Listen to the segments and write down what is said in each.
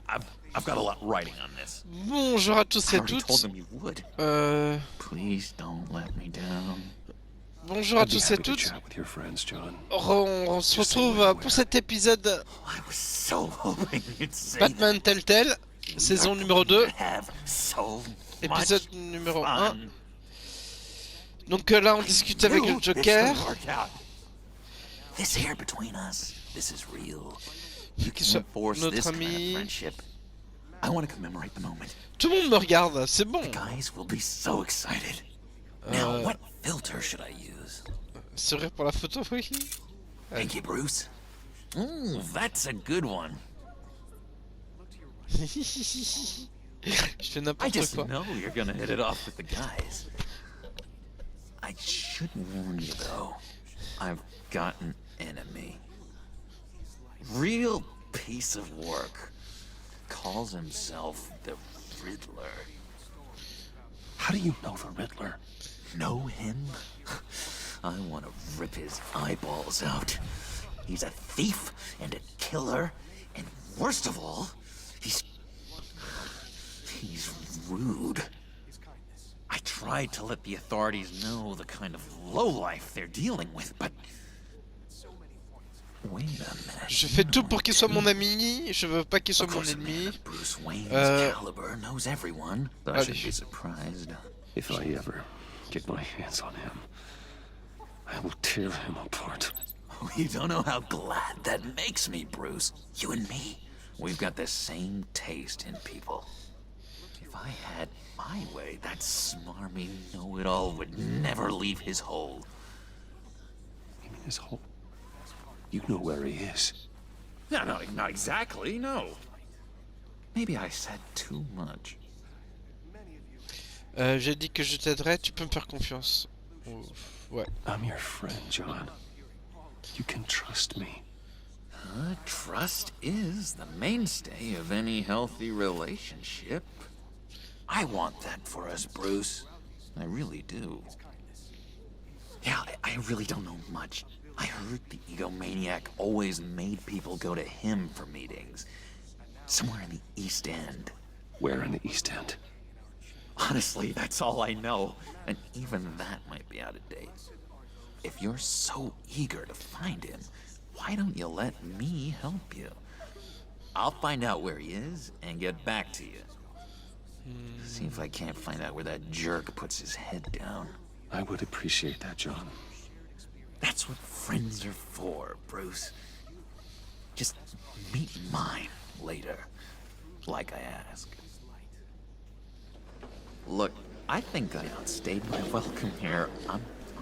I've got a lot writing on this. Bonjour à tous et I à already told toutes. them you would. Euh, Please don't let me down. Bonjour à I'd be tous et à happy to toutes. chat with your friends, John. On se Just say retrouve when and pour where. cet épisode I was so hoping you'd say Batman Telltale, that. saison We are numéro going 2, to have so épisode much numéro 1. fun. Donc là on discute avec le Knew Joker, this would work out. This here between us, this is real. You qui soit can't force notre this kind of ami. friendship. I want to commemorate the moment. Tout le monde me regarde, c'est bon. The guys will be so excited. Now, what filter should I use? Sourire pour la photo, oui. Thank you, Bruce. Ooh, that's a good one. Je fais I n'importe just quoi. know you're gonna hit it off with the guys. I should warn you, though. I've got an enemy. Real piece of work. Calls himself the Riddler. How do you know the Riddler? Know him? I want to rip his eyeballs out. He's a thief and a killer, and worst of all, he's rude. I tried to let the authorities know the kind of lowlife they're dealing with, but wait a minute. Je fais tout pour qu'il soit mon ami, je veux pas qu'il soit Of mon course, a man ennemi. of Bruce Wayne's Uh, caliber knows everyone, but I allez. shouldn't be surprised. If I ever get my hands on him, I will tear him apart. You don't know how glad that makes me, Bruce. You and me, we've got the same taste in people. If I had my way, that smarmy know-it-all would never leave his hole. You mean his whole... You know where he is. No, not exactly, no. Maybe I said too much. J'ai dit que je t'aiderais, tu peux me faire confiance. Ouf, ouais. I'm your friend, John. You can trust me. Trust is the mainstay of any healthy relationship. I want that for us, Bruce. I really do. Yeah, I really don't know much. I heard the egomaniac always made people go to him for meetings. Somewhere in the East End. Where in the East End? Honestly, that's all I know. And even that might be out of date. If you're so eager to find him, why don't you let me help you? I'll find out where he is and get back to you. See if I can't find out where that jerk puts his head down. I would appreciate that, John. That's what friends are for, Bruce. Just meet mine later, like I asked. Look, I think I outstayed my welcome here. I'm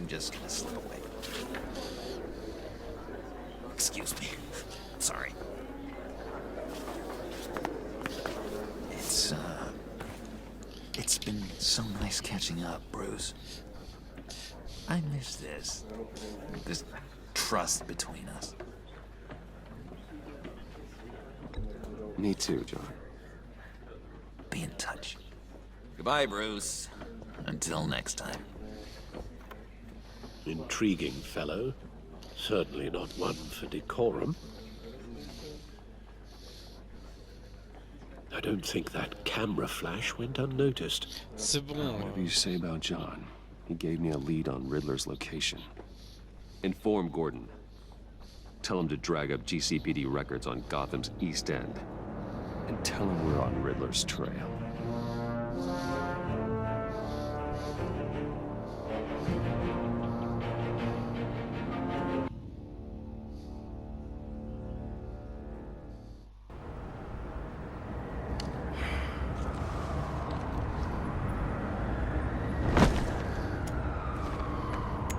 just gonna slip away. Excuse me. Sorry. It's been so nice catching up, Bruce. I miss this trust between us. Me too, John. Be in touch. Goodbye, Bruce. Until next time. Intriguing fellow. Certainly not one for decorum. I don't think that camera flash went unnoticed. C'est bon. Whatever you say about John, he gave me a lead on Riddler's location. Inform Gordon. Tell him to drag up GCPD records on Gotham's East End. And tell him we're on Riddler's trail.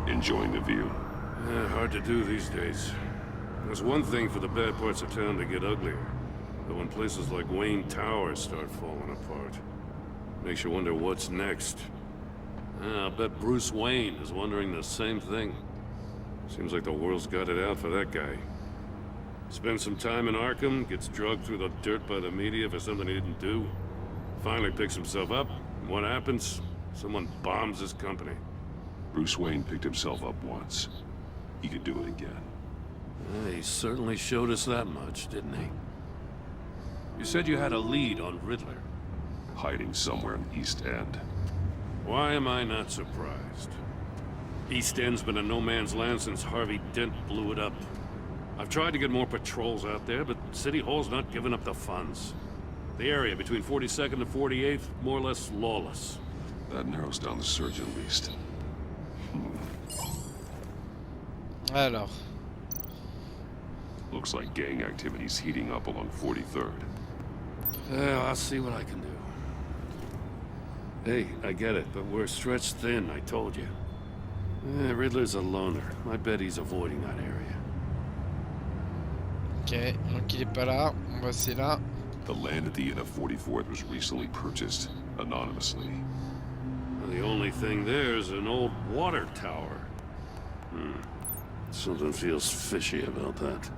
Enjoying the view? Hard to do these days. There's one thing for the bad parts of town to get uglier. But when places like Wayne Tower start falling apart, makes you wonder what's next. I'll bet Bruce Wayne is wondering the same thing. Seems like the world's got it out for that guy. Spends some time in Arkham, gets drugged through the dirt by the media for something he didn't do. Finally picks himself up, and what happens? Someone bombs his company. Bruce Wayne picked himself up once. He could do it again. He certainly showed us that much, didn't he? You said you had a lead on Riddler. Hiding somewhere in East End. Why am I not surprised? East End's been a no man's land since Harvey Dent blew it up. I've tried to get more patrols out there, but City Hall's not giving up the funds. The area between 42nd and 48th, more or less lawless. That narrows down the search at least. Alors. Looks like gang activity's heating up along 43rd. Well, I'll see what I can do. Hey, I get it, but we're stretched thin, I told you. Riddler's a loner. I bet he's avoiding that area. Ok, donc il est pas là. On va essayer là. The land at the end of 44th was recently purchased, anonymously. The only thing there is an old water tower. Something feels fishy about that.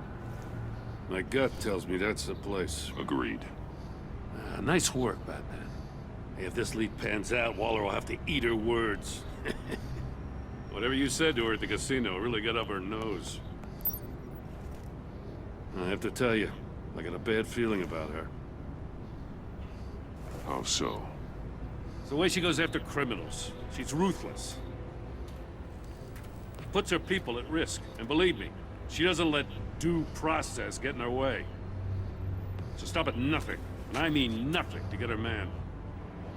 My gut tells me that's the place. Agreed. Nice work, Batman. Hey, if this lead pans out, Waller will have to eat her words. Whatever you said to her at the casino really got up her nose. I have to tell you, I got a bad feeling about her. How so? It's the way she goes after criminals. She's ruthless. Puts her people at risk. And believe me, she doesn't let due process get in her way. So stop at nothing, and I mean nothing, to get her man.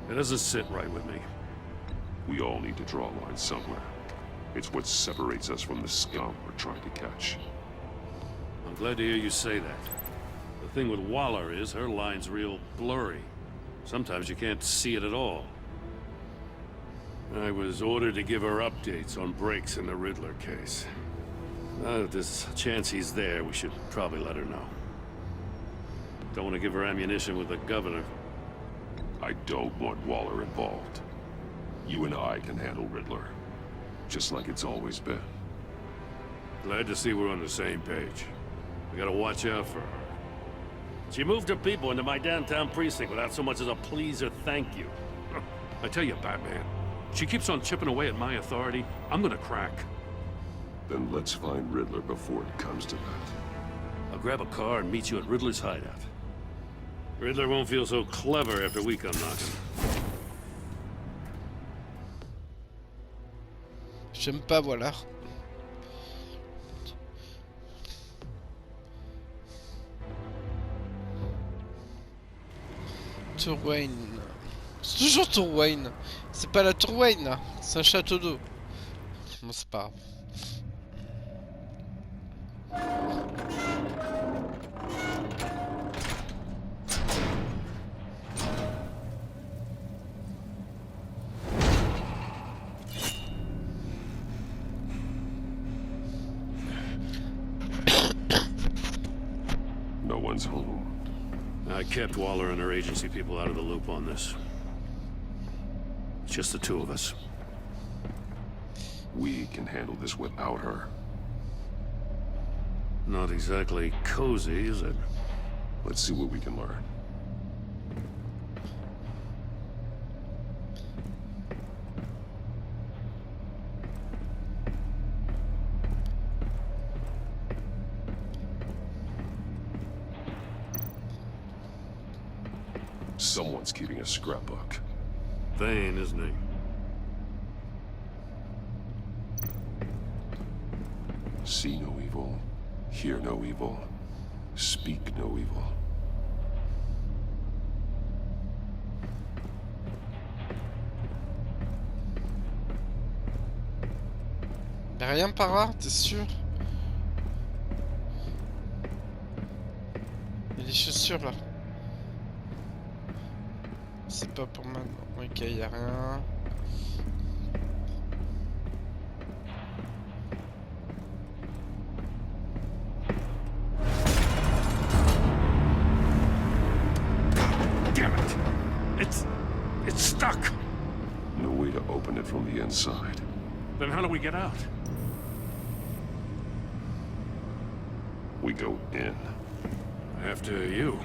It doesn't sit right with me. We all need to draw a line somewhere. It's what separates us from the scum we're trying to catch. I'm glad to hear you say that. The thing with Waller is her line's real blurry. Sometimes you can't see it at all. I was ordered to give her updates on breaks in the Riddler case. If there's a chance he's there, we should probably let her know. Don't want to give her ammunition with the governor. I don't want Waller involved. You and I can handle Riddler. Just like it's always been. Glad to see we're on the same page. We gotta watch out for her. She moved her people into my downtown precinct without so much as a please or thank you. I tell you, Batman, she keeps on chipping away at my authority, I'm gonna crack. Then let's find Riddler before it comes to that. I'll grab a car and meet you at Riddler's hideout. Riddler won't feel so clever after we come knocking. J'aime pas, voilà. Tour Wayne. C'est toujours Tour Wayne. C'est pas la Tour Wayne, c'est un château d'eau. Bon, c'est pas grave. No one's home. I kept Waller and her agency people out of the loop on this. It's just the two of us. We can handle this without her. Not exactly cozy, is it? Let's see what we can learn. Someone's keeping a scrapbook. Vain, isn't he? See no evil, hear no evil, speak no evil. Y'a rien par là, t'es sûr? Y'a des chaussures là. C'est pas pour maintenant. Ok, y'a rien. Damn it! It's stuck! No way to open it from the inside. Then how do we get out? We go in. After you.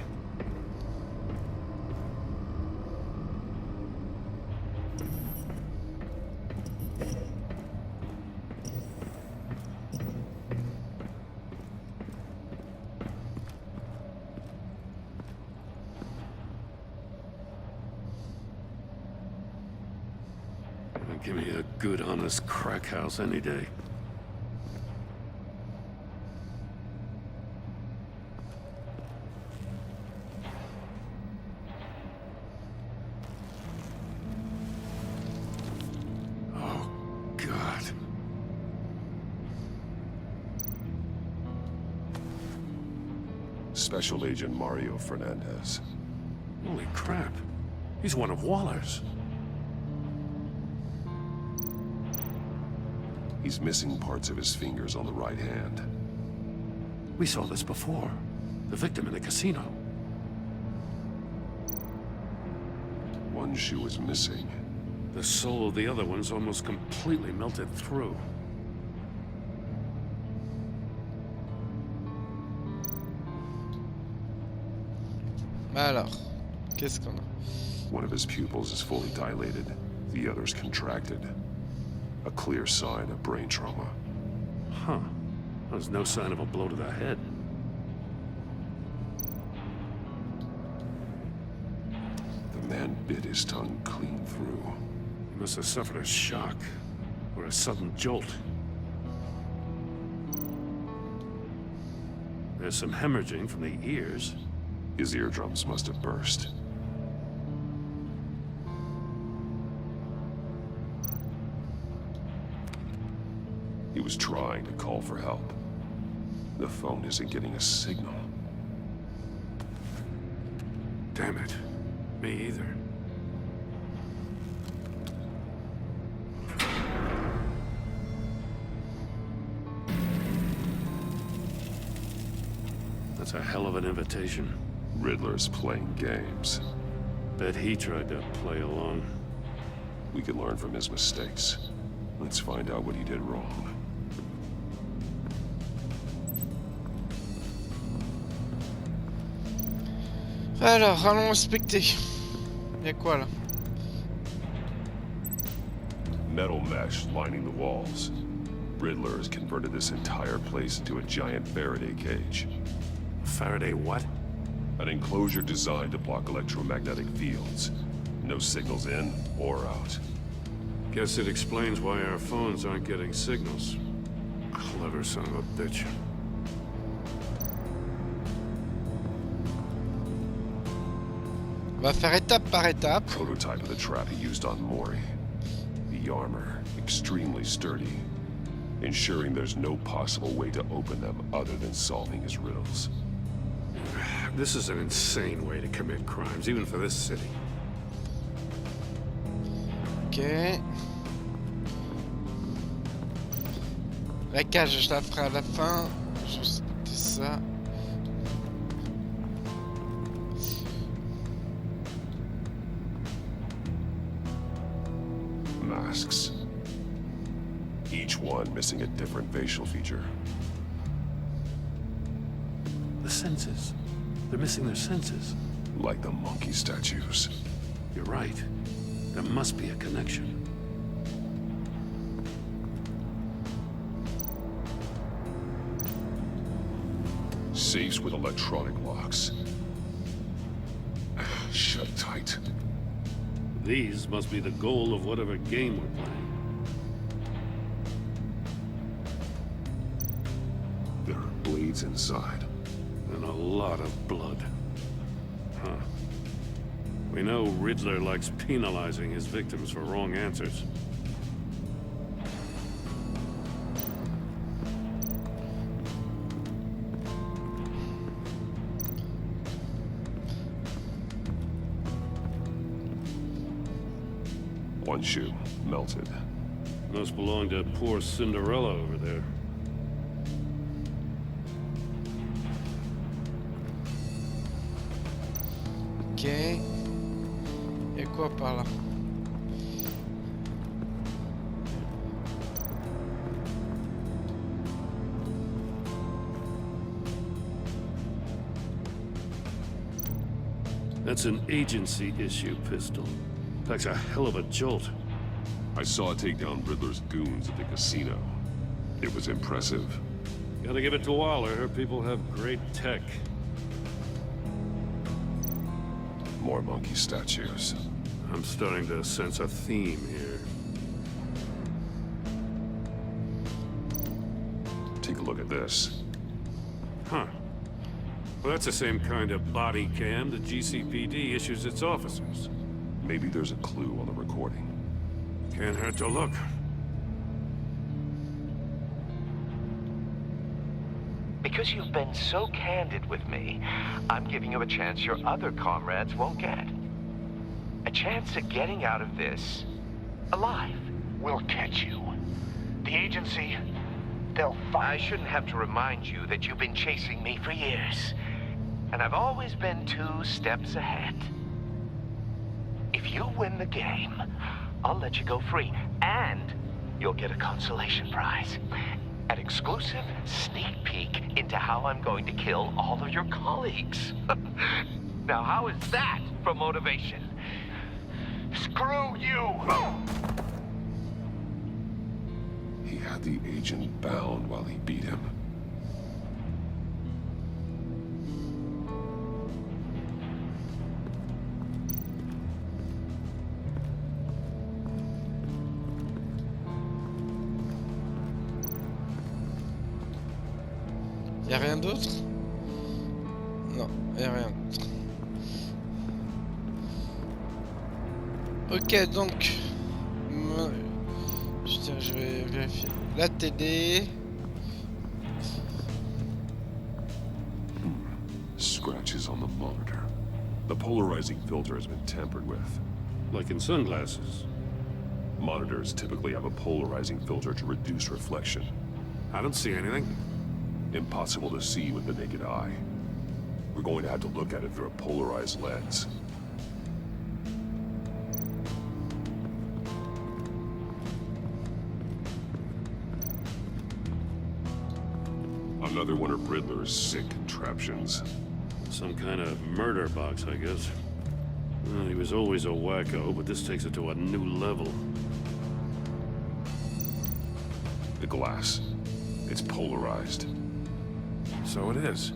Give me a good, honest crack house any day. Oh, God. Special Agent Mario Fernandez. Holy crap. He's one of Waller's. He's missing parts of his fingers on the right hand. We saw this before. The victim in the casino. One shoe is missing. The soul of the other one's almost completely melted through. Alors, qu'est-ce qu'on a? One of his pupils is fully dilated. The other's contracted. A clear sign of brain trauma. Huh. There's no sign of a blow to the head. The man bit his tongue clean through. He must have suffered a shock. Or a sudden jolt. There's some hemorrhaging from the ears. His eardrums must have burst. He was trying to call for help. The phone isn't getting a signal. Damn it. Me either. That's a hell of an invitation. Riddler's playing games. Bet he tried to play along. We can learn from his mistakes. Let's find out what he did wrong. Alors, allons inspecter. Y'a quoi là? Metal mesh lining the walls. Riddler has converted this entire place into a giant Faraday cage. Faraday what? An enclosure designed to block electromagnetic fields. No signals in or out. Guess it explains why our phones aren't getting signals. Clever son of a bitch. On va faire étape par étape. Prototype of the trap he used on Mori. The armor, extremely sturdy, ensuring there's no possible way to open them other than solving his riddles. This is an insane way to commit crimes, even for this city. Ok. La cage, je la ferai à la fin. Juste ça. Masks. Each one missing a different facial feature. The senses. They're missing their senses. Like the monkey statues. You're right. There must be a connection. Safes with electronic locks. Shut tight. These must be the goal of whatever game we're playing. There are blades inside. And a lot of blood. Huh. We know Riddler likes penalizing his victims for wrong answers. One shoe, melted. Must belong to poor Cinderella over there. Ok. Y'a quoi par là? That's an agency issue pistol. Packs a hell of a jolt. I saw it take down Riddler's goons at the casino. It was impressive. Gotta give it to Waller. Her people have great tech. More monkey statues. I'm starting to sense a theme here. look at this. Huh. Well, that's the same kind of body cam the GCPD issues its officers. Maybe there's a clue on the recording. Can't hurt to look. Because you've been so candid with me, I'm giving you a chance your other comrades won't get. A chance at getting out of this alive. We'll catch you. The agency, they'll find... I shouldn't have to remind you that you've been chasing me for years. And I've always been 2 steps ahead. If you win the game, I'll let you go free. And you'll get a consolation prize. An exclusive sneak peek into how I'm going to kill all of your colleagues. Now, how is that for motivation? Screw you! He had the agent bound while he beat him. Y'a rien d'autre? Non, y'a rien d'autre. Ok, donc... je vais vérifier. La télé... Scratches on the monitor. The polarizing filter has been tampered with. Like in sunglasses. Monitors typically have a polarizing filter to reduce reflection. I don't see anything. Impossible to see with the naked eye. We're going to have to look at it through a polarized lens. Another one of Riddler's sick contraptions. Some kind of murder box, I guess. Well, he was always a wacko, but this takes it to a new level. The glass. It's polarized. So it is.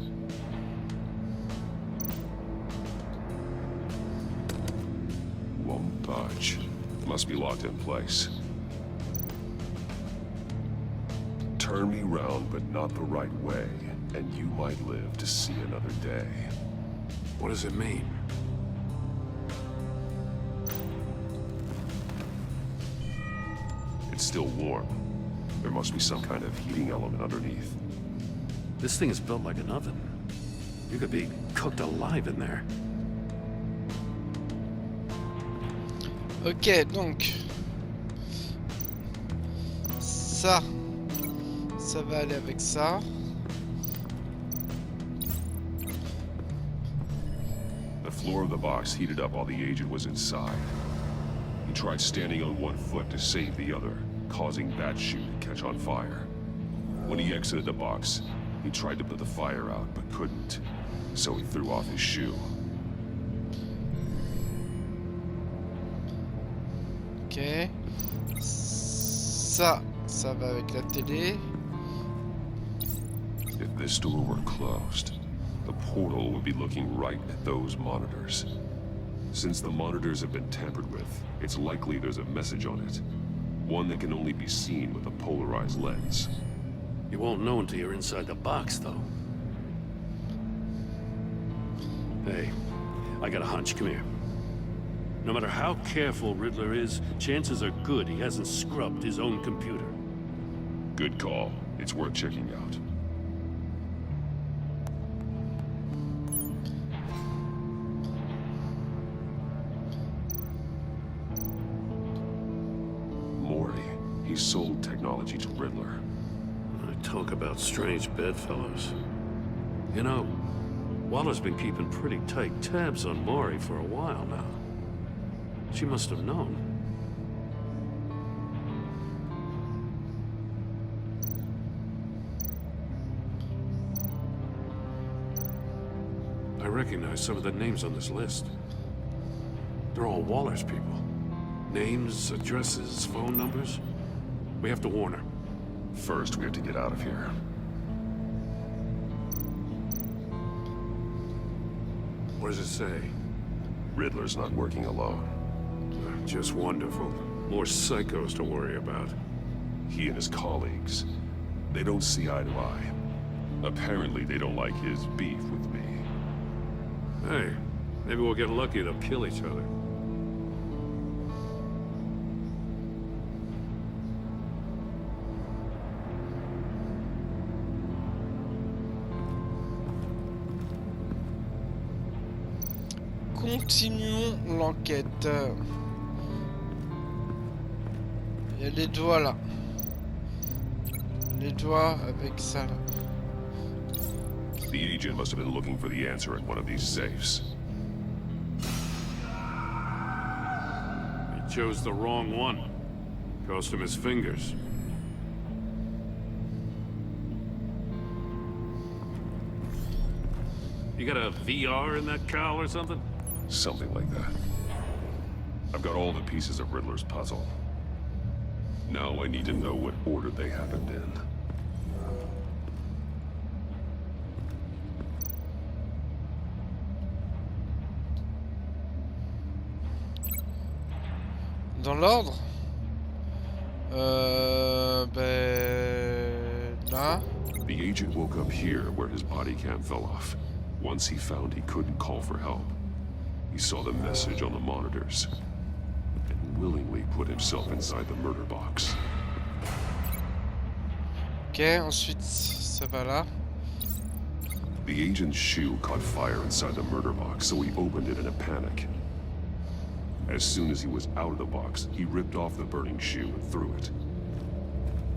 Won't budge. Must be locked in place. Turn me round, but not the right way, and you might live to see another day. What does it mean? It's still warm. There must be some kind of heating element underneath. This thing is built like an oven. You could be cooked alive in there. Ok, donc... Ça va aller avec ça. The floor of the box heated up while the agent was inside. He tried standing on one foot to save the other, causing that shoe to catch on fire. When he exited the box, he tried to put the fire out, but couldn't, so he threw off his shoe. Ok. Ça va avec la télé. If this door were closed, the portal would be looking right at those monitors. Since the monitors have been tampered with, it's likely there's a message on it. One that can only be seen with a polarized lens. You won't know until you're inside the box, though. Hey, I got a hunch. Come here. No matter how careful Riddler is, chances are good he hasn't scrubbed his own computer. Good call. It's worth checking out. Mori. He sold technology to Riddler. Talk about strange bedfellows. You know, Waller's been keeping pretty tight tabs on Maury for a while now. She must have known. I recognize some of the names on this list. They're all Waller's people. Names, addresses, phone numbers. We have to warn her. First, we have to get out of here. What does it say? Riddler's not working alone. Just wonderful. More psychos to worry about. He and his colleagues. They don't see eye to eye. Apparently, they don't like his beef with me. Hey, maybe we'll get lucky and they'll kill each other. Continuons l'enquête. Il y a les doigts là. Les doigts avec ça là. The agent must have been looking for the answer at one of these safes. He chose the wrong one. Cost him his fingers. You got a VR in that cowl or something? Something like that. I've got all the pieces of Riddler's puzzle. Now I need to know what order they happened in. Dans l'ordre là. The agent woke up here where his body cam fell off. Once he found he couldn't call for help, he saw the message on the monitors and willingly put himself inside the murder box. Ok, ensuite ça va là. The agent's shoe caught fire inside the murder box, so he opened it in a panic. As soon as he was out of the box, he ripped off the burning shoe and threw it.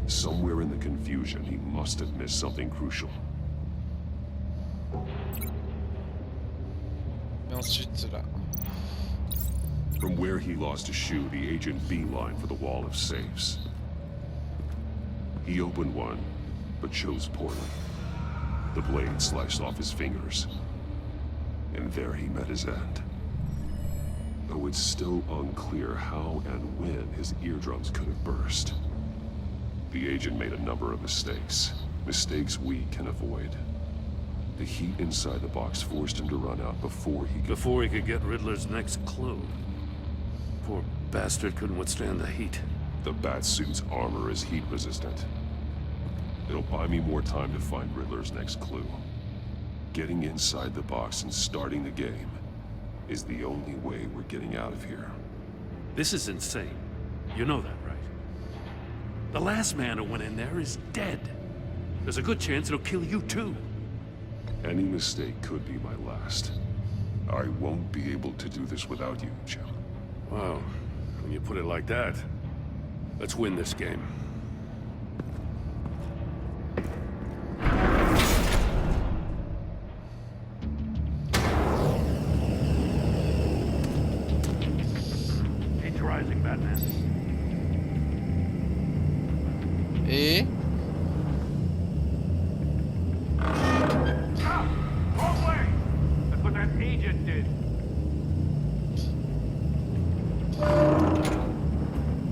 Somewhere in the confusion, he must have missed something crucial. Et ensuite là. From where he lost a shoe, the agent beelined for the wall of safes. He opened one, but chose poorly. The blade sliced off his fingers. And there he met his end. Though it's still unclear how and when his eardrums could have burst. The agent made a number of mistakes. Mistakes we can avoid. The heat inside the box forced him to run out before he could get Riddler's next clue. Poor bastard couldn't withstand the heat. The Batsuit's armor is heat resistant. It'll buy me more time to find Riddler's next clue. Getting inside the box and starting the game is the only way we're getting out of here. This is insane. You know that, right? The last man who went in there is dead. There's a good chance it'll kill you too. Any mistake could be my last. I won't be able to do this without you, Jim. Wow, when you put it like that, let's win this game. Rising, Batman. Et wrong way! That's what that agent did.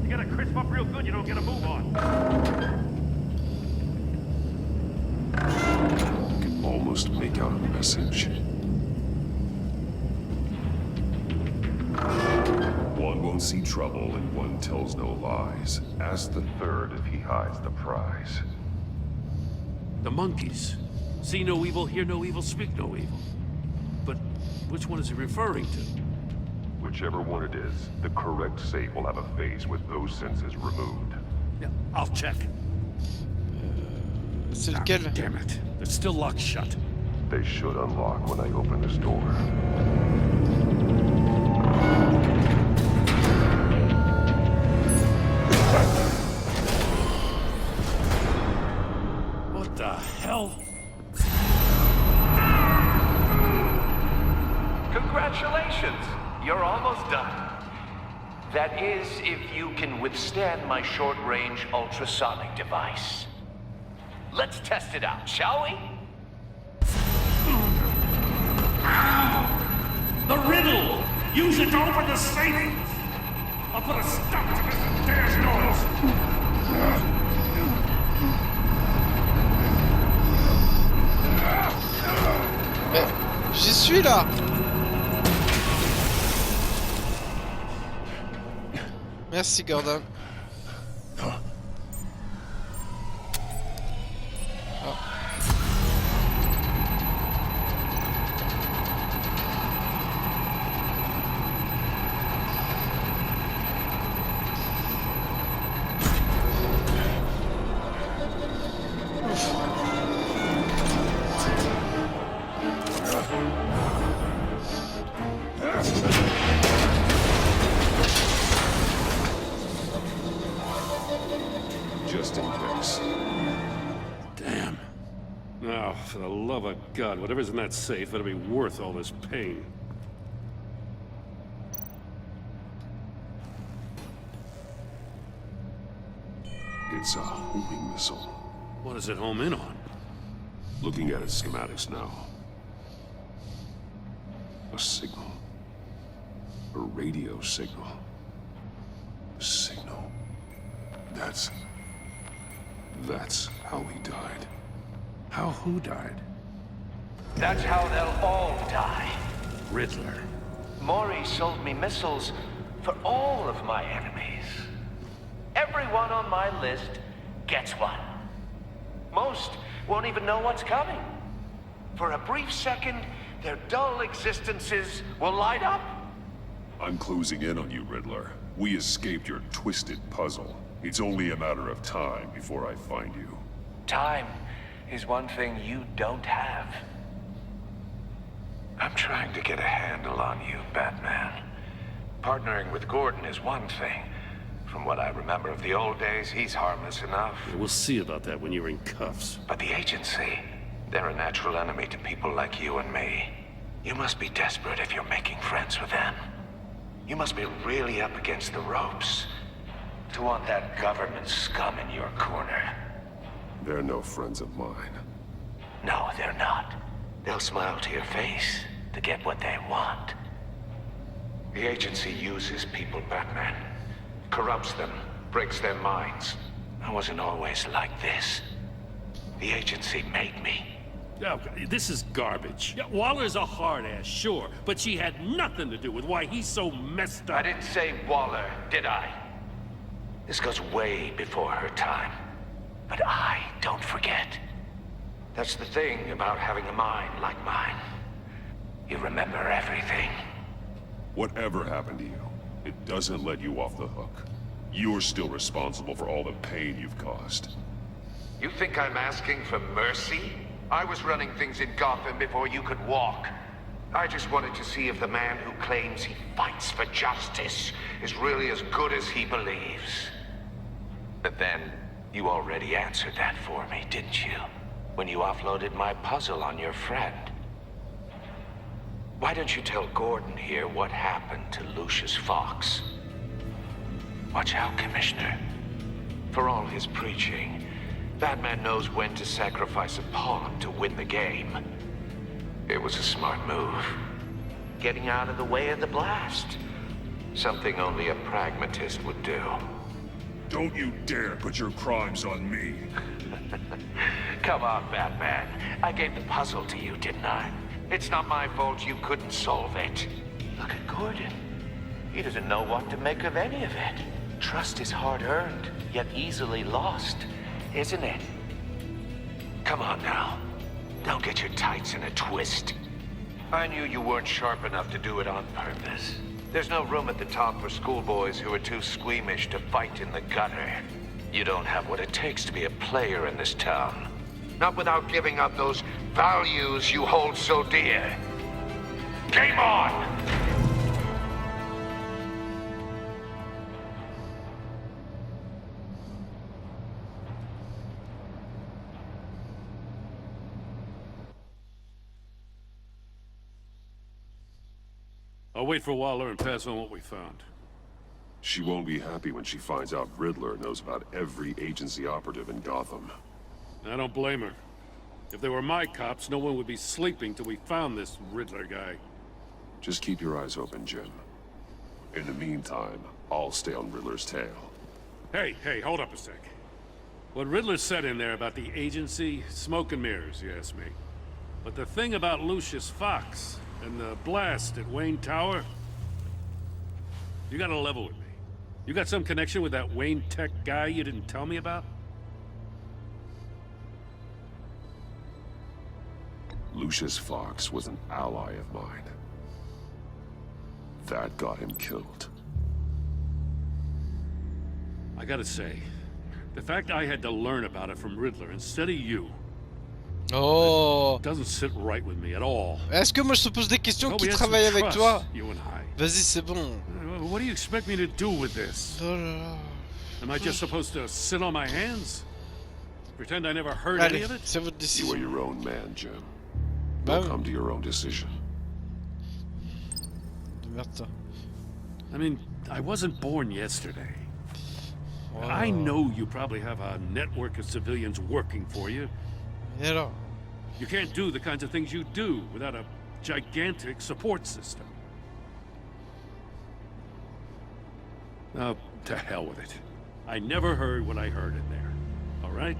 You gotta crisp up real good, you don't get a move on. I can almost make out a message. One won't see trouble and one tells no lies. Ask the third if he hides the prize. The monkeys. See no evil, hear no evil, speak no evil. But which one is he referring to? Whichever one it is, the correct safe will have a phase with those senses removed. Yeah, I'll check. c'est lequel? Damn it. They're still locked shut. They should unlock when I open this door. What the hell? Congratulations! You're almost done. That is, if you can withstand my short-range ultrasonic device. Let's test it out, shall we? The riddle! Use it to open the safe! I'll put a stop to this damn noise! Mais j'y suis là. Merci Gordon. Just in case. Damn. Now, for the love of God, whatever's in that safe better be worth all this pain. It's a homing missile. What does it home in on? Looking at its schematics now. A signal. A radio signal. A signal. That's how he died. How who died? That's how they'll all die. Riddler. Maury sold me missiles for all of my enemies. Everyone on my list gets one. Most won't even know what's coming. For a brief second, their dull existences will light up. I'm closing in on you, Riddler. We escaped your twisted puzzle. It's only a matter of time before I find you. Time is one thing you don't have. I'm trying to get a handle on you, Batman. Partnering with Gordon is one thing. From what I remember of the old days, he's harmless enough. We'll see about that when you're in cuffs. But the agency, they're a natural enemy to people like you and me. You must be desperate if you're making friends with them. You must be really up against the ropes to want that government scum in your corner. They're no friends of mine. No, they're not. They'll smile to your face to get what they want. The agency uses people, Batman. Corrupts them, breaks their minds. I wasn't always like this. The agency made me. Oh, this is garbage. Yeah, Waller's a hard ass, sure, but she had nothing to do with why he's so messed up. I didn't say Waller, did I? This goes way before her time. But I don't forget. That's the thing about having a mind like mine. You remember everything. Whatever happened to you, it doesn't let you off the hook. You're still responsible for all the pain you've caused. You think I'm asking for mercy? I was running things in Gotham before you could walk. I just wanted to see if the man who claims he fights for justice is really as good as he believes. But then, you already answered that for me, didn't you? When you offloaded my puzzle on your friend. Why don't you tell Gordon here what happened to Lucius Fox? Watch out, Commissioner. For all his preaching, Batman knows when to sacrifice a pawn to win the game. It was a smart move. Getting out of the way of the blast. Something only a pragmatist would do. Don't you dare put your crimes on me. Come on, Batman. I gave the puzzle to you, didn't I? It's not my fault you couldn't solve it. Look at Gordon. He doesn't know what to make of any of it. Trust is hard-earned, yet easily lost, isn't it? Come on now. Don't get your tights in a twist. I knew you weren't sharp enough to do it on purpose. There's no room at the top for schoolboys who are too squeamish to fight in the gutter. You don't have what it takes to be a player in this town. Not without giving up those values you hold so dear. Game on! I'll wait for Waller and pass on what we found. She won't be happy when she finds out Riddler knows about every agency operative in Gotham. I don't blame her. If they were my cops, no one would be sleeping till we found this Riddler guy. Just keep your eyes open, Jim. In the meantime, I'll stay on Riddler's tail. Hey, hold up a sec. What Riddler said in there about the agency, smoke and mirrors, you ask me. But the thing about Lucius Fox and the blast at Wayne Tower, you gotta level with me. You got some connection with that Wayne Tech guy you didn't tell me about? Lucius Fox was an ally of mine. That got him killed. I gotta say, the fact I had to learn about it from Riddler instead of you. Oh. Doesn't sit right with me at all. Est-ce que moi je te pose des questions Well, qui we had some travaillent avec trust, toi? you and I. Vas-y, c'est bon. What do you expect me to do with this? Oh là là. Am I just supposed to sit on my hands? Pretend I never heard any Allez, of it? c'est votre You are décision. your own man, Jim. Bah You'll oui. come to your own decision. Merde. I mean, I wasn't born yesterday. Oh. I know you probably have a network of civilians working for you. Et alors? You can't do the kinds of things you do without a gigantic support system. Now, to hell with it. I never heard what I heard in there. All right?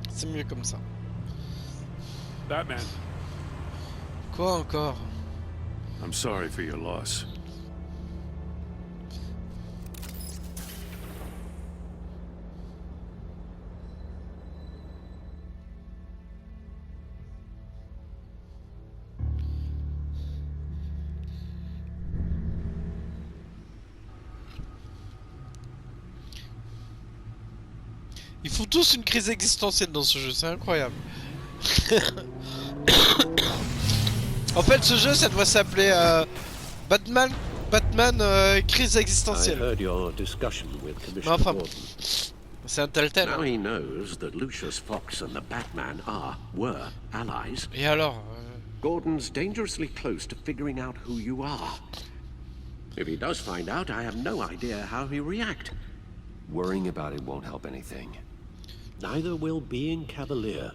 C'est mieux comme ça. Batman, Quoi encore? I'm sorry for your loss. Ils font tous une crise existentielle dans ce jeu, c'est incroyable. En fait, ce jeu, ça doit s'appeler Batman crise I existentielle. heard your discussion with Mais Commissioner enfin, Gordon. c'est un telltale. Now he knows that Lucius Fox and the Batman were allies. Et alors Gordon's dangerously close to figuring out who you are. If he does find out, I have no idea how he'll react. Worrying about it won't help anything. Neither will being cavalier.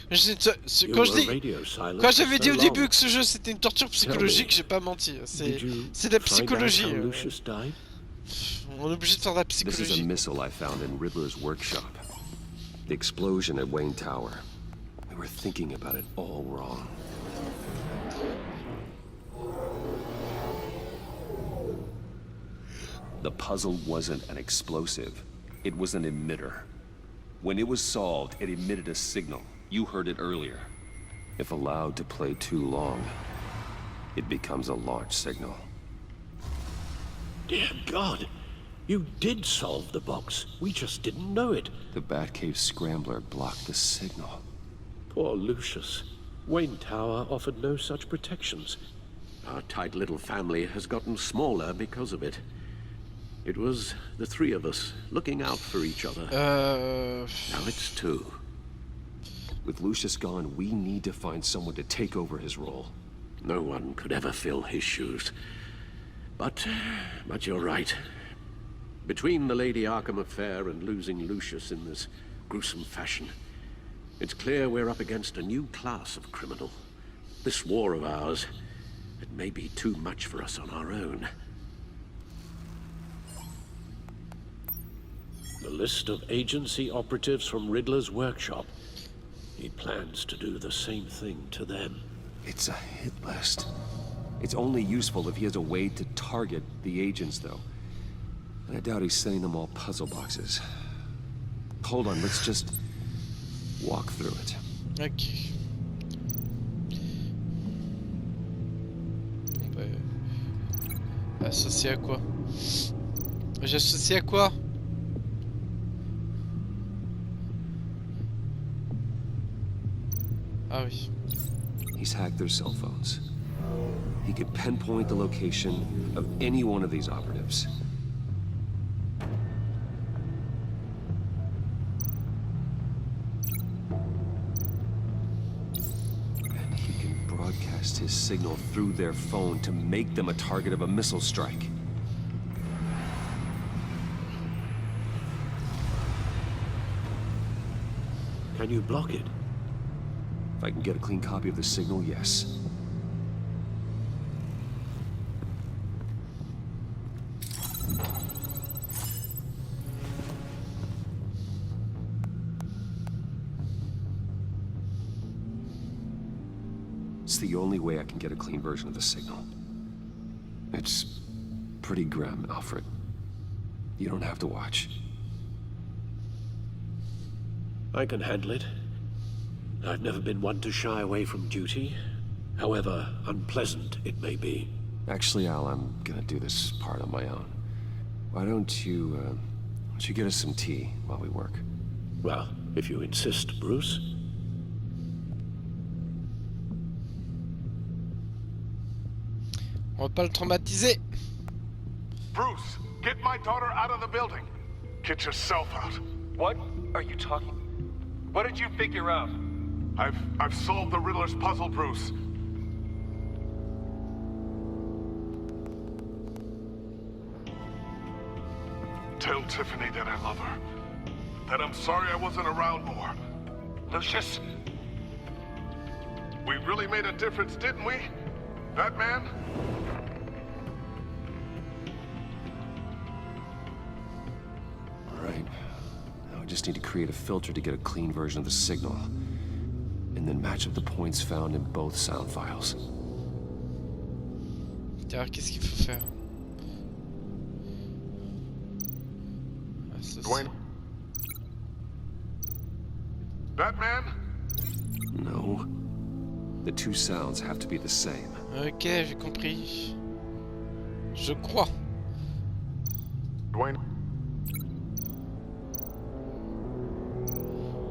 Quand j'avais dit au début que ce jeu c'était une torture psychologique, j'ai pas menti. C'est de la psychologie. On est obligé de faire de la This is a psychologie. missile I found in Riddler's workshop. The explosion at Wayne Tower. We were thinking about it all wrong. The puzzle wasn't an explosive. It was an emitter. When it was solved, it emitted a signal. You heard it earlier. If allowed to play too long, it becomes a launch signal. Dear God, you did solve the box. We just didn't know it. The Batcave scrambler blocked the signal. Poor Lucius. Wayne Tower offered no such protections. Our tight little family has gotten smaller because of it. It was the three of us looking out for each other. Now it's two. With Lucius gone, we need to find someone to take over his role. No one could ever fill his shoes. But you're right. Between the Lady Arkham affair and losing Lucius in this gruesome fashion, it's clear we're up against a new class of criminal. This war of ours, it may be too much for us on our own. The list of agency operatives from Riddler's workshop. He plans to do the same thing to them. It's a hit list. It's only useful if he has a way to target the agents, though. And I doubt he's sending them all puzzle boxes. Hold on, let's just walk through it. Ok. Associé à quoi? J'associe à quoi? Ah oui. He's hacked their cell phones. He could pinpoint the location of any one of these operatives. And he can broadcast his signal through their phone to make them a target of a missile strike. Can you block it? If I can get a clean copy of the signal, yes. It's the only way I can get a clean version of the signal. It's pretty grim, Alfred. You don't have to watch. I can handle it. I've never been one to shy away from duty, however unpleasant it may be. Actually, Al, I'm gonna do this part on my own. Why don't you don't you get us some tea while we work? Well, if you insist, Bruce. On va pas le traumatiser. Bruce, get my daughter out of the building. Get yourself out. What are you talking? What did you figure out? I've solved the Riddler's puzzle, Bruce. Tell Tiffany that I love her. That I'm sorry I wasn't around more. Lucius? We really made a difference, didn't we? Batman? All right. Now I just need to create a filter to get a clean version of the signal. And then match up the points found in both sound files. Alors, qu'est-ce qu'il faut faire? Ah, ça, Dwayne? Batman? No. The two sounds have to be the same. Ok, j'ai compris. Je crois. Dwayne?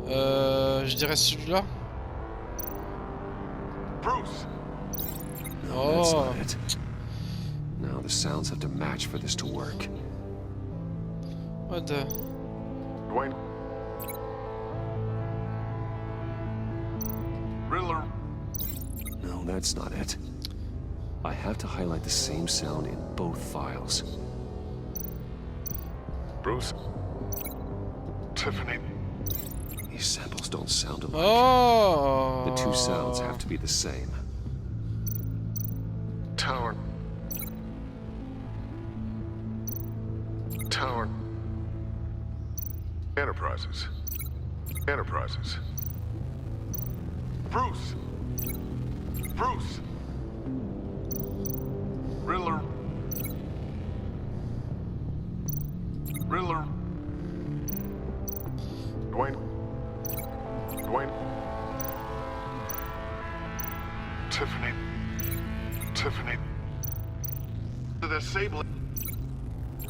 Je dirais celui-là. Bruce! No, that's Oh. not it. Now the sounds have to match for this to work. What the... Dwayne? Riddler? No, that's not it. I have to highlight the same sound in both files. Bruce? Tiffany? These samples don't sound alike. Oh. The two sounds have to be the same. Tower. Tower. Enterprises. Enterprises. Bruce! Bruce! Riddler. Riddler. Dwayne. Dwayne. Tiffany. Tiffany. The disabling.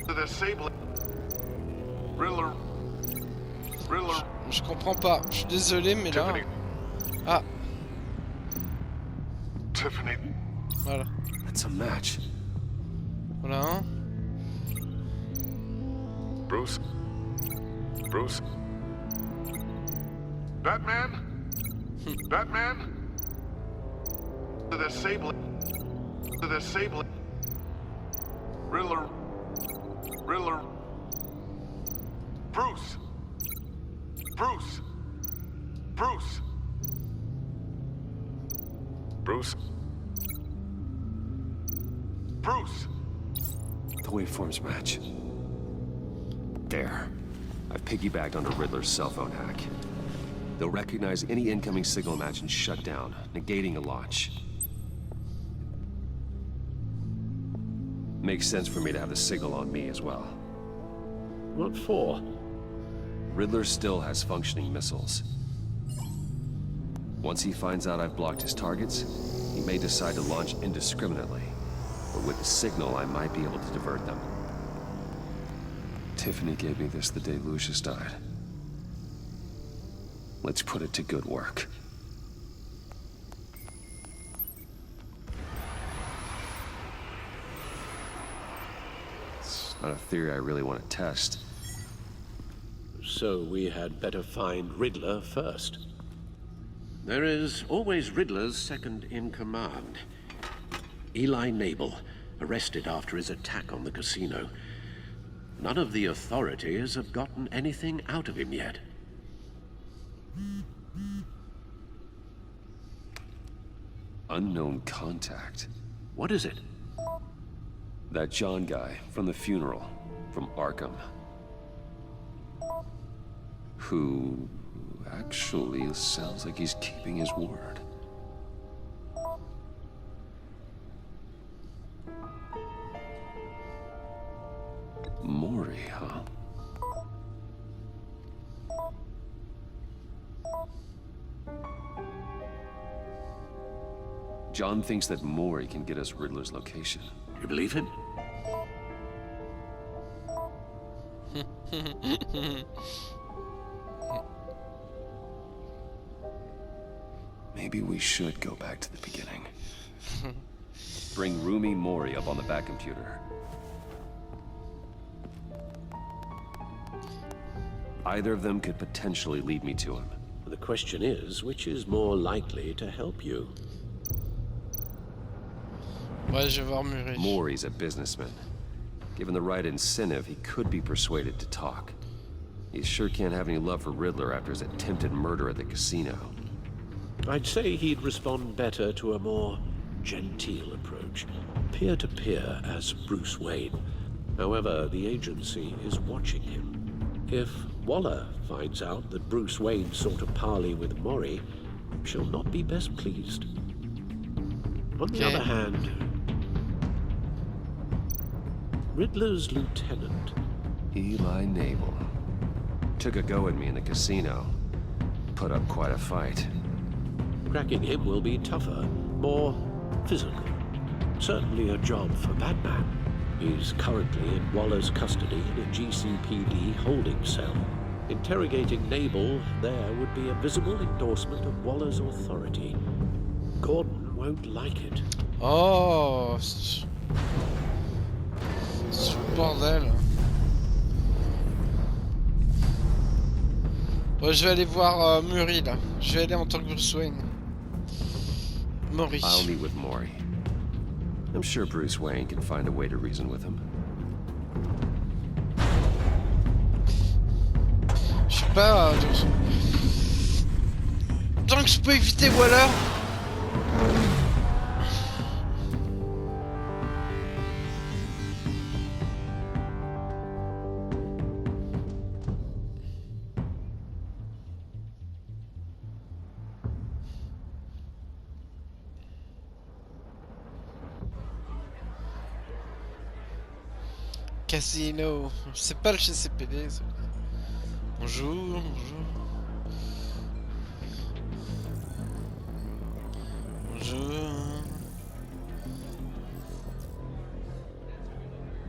The disabling. Riddler. Riddler. Je comprends pas. Je suis désolé, mais là... Tiffany. Ah, Tiffany. voilà. That's a match. Voilà un. Bruce. Bruce. Batman. Batman. The disabling. The disabling. Riddler. Riddler. Bruce. Bruce. Bruce. Bruce. Bruce. The waveforms match. There. I've piggybacked onto Riddler's cell phone hack. They'll recognize any incoming signal match and shut down, negating a launch. Makes sense for me to have the signal on me as well. What for? Riddler still has functioning missiles. Once he finds out I've blocked his targets, he may decide to launch indiscriminately. But with the signal, I might be able to divert them. Tiffany gave me this the day Lucius died. Let's put it to good work. It's not a theory I really want to test. So we had better find Riddler first. There is always Riddler's second in command. Eli Nabel, arrested after his attack on the casino. None of the authorities have gotten anything out of him yet. Unknown contact. What is it? That John guy from the funeral, from Arkham. Who actually sounds like he's keeping his word. Maury, huh? John thinks that Maury can get us Riddler's location. You believe him? Maybe we should go back to the beginning. Bring Rumi Mori up on the back computer. Either of them could potentially lead me to him. The question is, which is more likely to help you? Ouais, je vais voir Murray. Mori's a businessman. Given the right incentive, he could be persuaded to talk. He sure can't have any love for Riddler after his attempted murder at the casino. I'd say he'd respond better to a more genteel approach, peer-to-peer as Bruce Wayne. However, the agency is watching him. If Waller finds out that Bruce Wayne sought a parley with Mori, she'll not be best pleased. On the other hand, Riddler's lieutenant, Eli Nabel, took a go at me in the casino. Put up quite a fight. cracking him will be tougher, more physical. Certainly a job for Batman. He's currently in Waller's custody in a GCPD holding cell. Interrogating Nabel there would be a visible endorsement of Waller's authority. Gordon won't like it. Oh, c'est le bordel. Bon, je vais aller voir Murray là. Je vais aller en tant que Bruce Wayne. Mori. I'll meet with Mori. I'm sure Bruce Wayne can find a way to reason with him. Je sais pas. Tant que je peux éviter, voilà. Casino. C'est pas le GCPD. Bonjour, bonjour. Bonjour.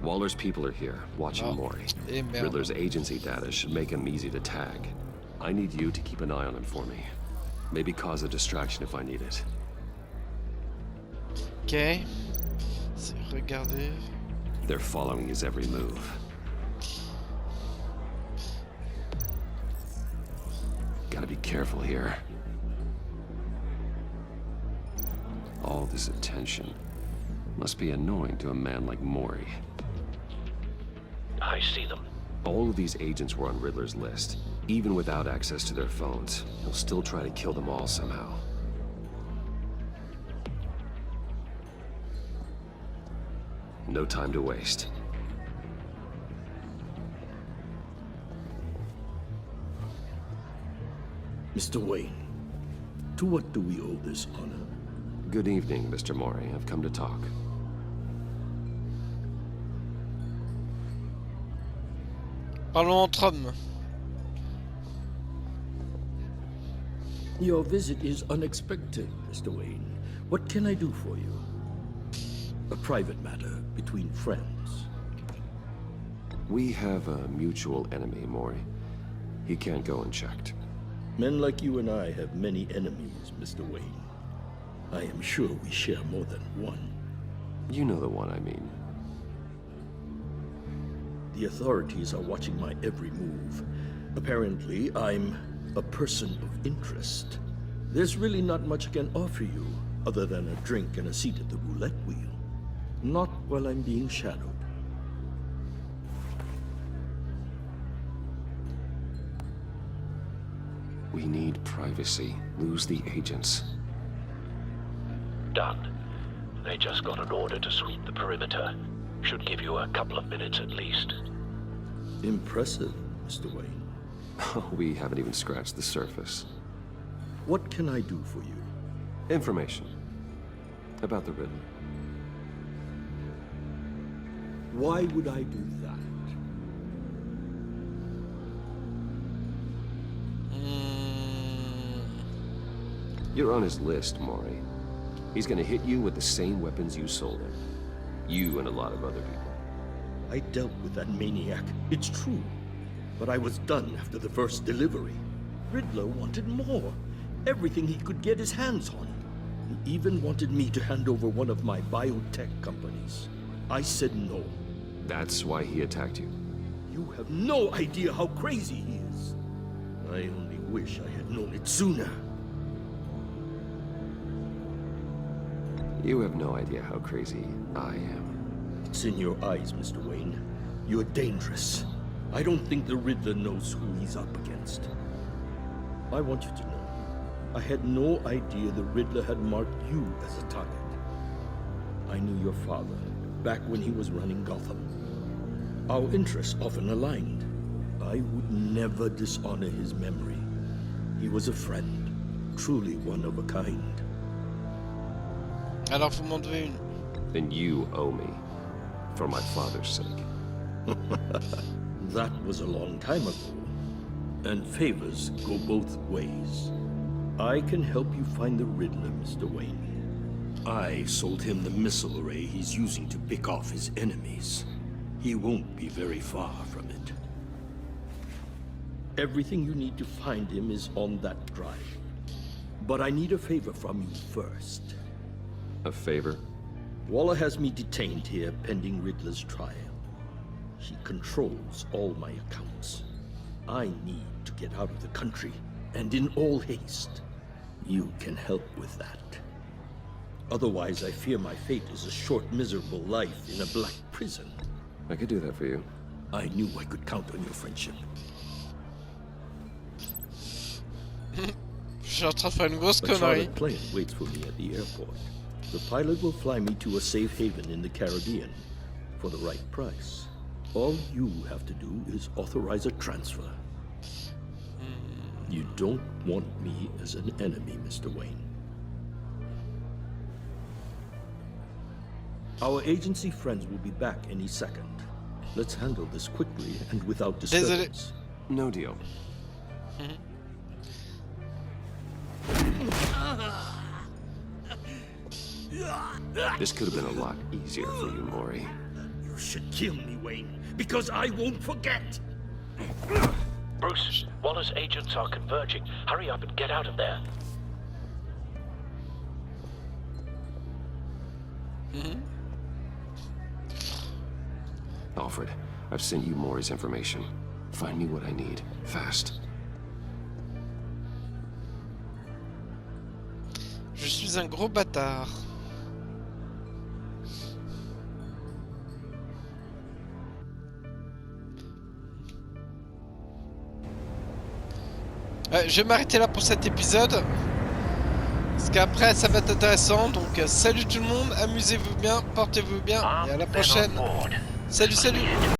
Waller's people are here, watching Mori. Et merde. Riddler's agency data should make him easy to tag. I need you to keep an eye on him for me. Maybe cause a distraction if I need it. Ok. Regardez. They're following his every move. Gotta be careful here. All this attention must be annoying to a man like Mori. I see them. All of these agents were on Riddler's list. Even without access to their phones, he'll still try to kill them all somehow. No time to waste. Mr. Wayne, to what do we owe this honor? Good evening, Mr. Mori. I've come to talk. Parlons entre hommes. Your visit is unexpected, Mr. Wayne. What can I do for you? A private matter between friends. We have a mutual enemy, Mori. He can't go unchecked. Men like you and I have many enemies, Mr. Wayne. I am sure we share more than one. You know the one I mean. The authorities are watching my every move. Apparently, I'm a person of interest. There's really not much I can offer you, other than a drink and a seat at the roulette wheel. Not while I'm being shadowed. We need privacy. Lose the agents. Done. They just got an order to sweep the perimeter. Should give you a couple of minutes at least. Impressive, Mr. Wayne. We haven't even scratched the surface. What can I do for you? Information. About the Riddler. Why would I do that? You're on his list, Mori. He's gonna hit you with the same weapons you sold him. You and a lot of other people. I dealt with that maniac. It's true. But I was done after the first delivery. Riddler wanted more. Everything he could get his hands on. He even wanted me to hand over one of my biotech companies. I said no. That's why he attacked you. You have no idea how crazy he is. I only wish I had known it sooner. You have no idea how crazy I am. It's in your eyes, Mr. Wayne. You're dangerous. I don't think the Riddler knows who he's up against. I want you to know, I had no idea the Riddler had marked you as a target. I knew your father back when he was running Gotham. Our interests often aligned. I would never dishonor his memory. He was a friend, truly one of a kind. Alors vous m'en devez une. Then you owe me, for my father's sake. That was a long time ago, and favors go both ways. I can help you find the Riddler, Mr. Wayne. I sold him the missile array he's using to pick off his enemies. He won't be very far from it. Everything you need to find him is on that drive. But I need a favor from you first. A favor? Waller has me detained here pending Riddler's trial. He controls all my accounts. I need to get out of the country, and in all haste. You can help with that. Otherwise, I fear my fate is a short, miserable life in a black prison. I could do that for you. I knew I could count on your friendship. Je suis en train de faire une grosse A connerie. chartered plane waits for me at the airport. The pilot will fly me to a safe haven in the Caribbean for the right price. All you have to do is authorize a transfer. You don't want me as an enemy, Mr. Wayne. Our agency friends will be back any second. Let's handle this quickly and without disturbance. No deal. This could have been a lot easier for you, Maury. You should kill me, Wayne, because I won't forget. Bruce, Waller's agents are converging. Hurry up and get out of there. Alfred, I've sent you Maury's information. Find me what I need, fast. Je suis un gros bâtard. Je vais m'arrêter là pour cet épisode. Parce qu'après ça va être intéressant. Donc salut tout le monde, amusez-vous bien, portez-vous bien et à la prochaine. Salut, salut.